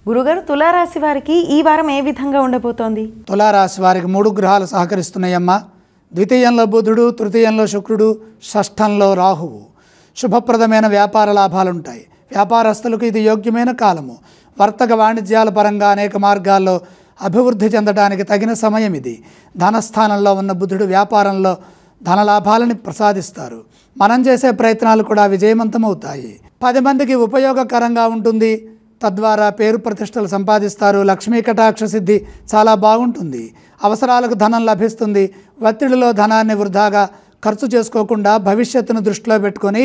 గురుగారు, తులారాశి వారికి ఈ వారం ఏ విధంగా ఉండబోతోంది? తులారాశి వారికి 3 గ్రహాలు సహకరిస్తున్నాయమ్మా. ద్వితీయంలో బుధుడు, తృతీయంలో శుక్రుడు, షష్ఠంలో రాహువు. శుభప్రదమైన వ్యాపార లాభాలుంటాయి. వ్యాపారస్తులకు ఇది యోగ్యమైన కాలము. వర్తక వాణిజ్యాల పరంగా అనేక మార్గాల్లో అభివృద్ధి చెందడానికి తగిన సమయం ఇది. ధనస్థానంలో ఉన్న బుధుడు వ్యాపారంలో ధనలాభాలని ప్రసాదిస్తారు. మనం చేసే ప్రయత్నాలు కూడా విజయవంతమవుతాయి. 10 మందికి ఉపయోగకరంగా ఉంటుంది. తద్వారా పేరు ప్రతిష్టలు సంపాదిస్తారు. లక్ష్మీ కటాక్ష సిద్ధి చాలా బాగుంటుంది. అవసరాలకు ధనం లభిస్తుంది. ఒత్తిడిలో ధనాన్ని వృధాగా ఖర్చు చేసుకోకుండా భవిష్యత్తును దృష్టిలో పెట్టుకొని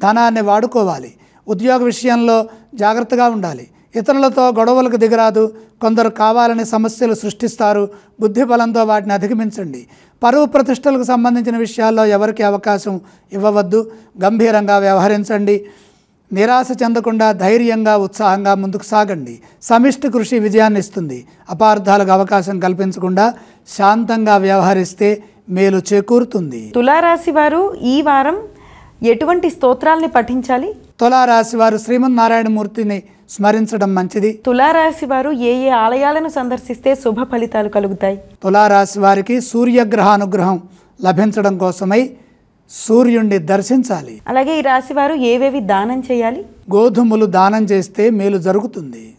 ధనాన్ని వాడుకోవాలి. ఉద్యోగ విషయంలో జాగ్రత్తగా ఉండాలి. ఇతరులతో గొడవలకు దిగరాదు. కొందరు కావాలని సమస్యలు సృష్టిస్తారు. బుద్ధి బలంతో వాటిని అధిగమించండి. పరువు ప్రతిష్టలకు సంబంధించిన విషయాల్లో ఎవరికి అవకాశం ఇవ్వవద్దు. గంభీరంగా వ్యవహరించండి. నిరాశ చెందకుండా ధైర్యంగా ఉత్సాహంగా ముందుకు సాగండి. సమిష్టి కృషి విజయాన్ని ఇస్తుంది. అపార్థాలకు అవకాశం కల్పించకుండా శాంతంగా వ్యవహరిస్తే మేలు చేకూరుతుంది. తులారాశి వారు ఈ వారం ఎటువంటి స్తోత్రాల్ని పఠించాలి? తులారాశి వారు శ్రీమన్నారాయణమూర్తిని స్మరించడం మంచిది. తులారాశి వారు ఏ ఏ ఆలయాలను సందర్శిస్తే శుభ ఫలితాలు కలుగుతాయి? తులారాశి వారికి సూర్యగ్రహానుగ్రహం లభించడం కోసమై సూర్యుణ్ణి దర్శించాలి. అలాగే ఈ రాశి వారు ఏవేవి దానం చేయాలి? గోధుమలు దానం చేస్తే మేలు జరుగుతుంది.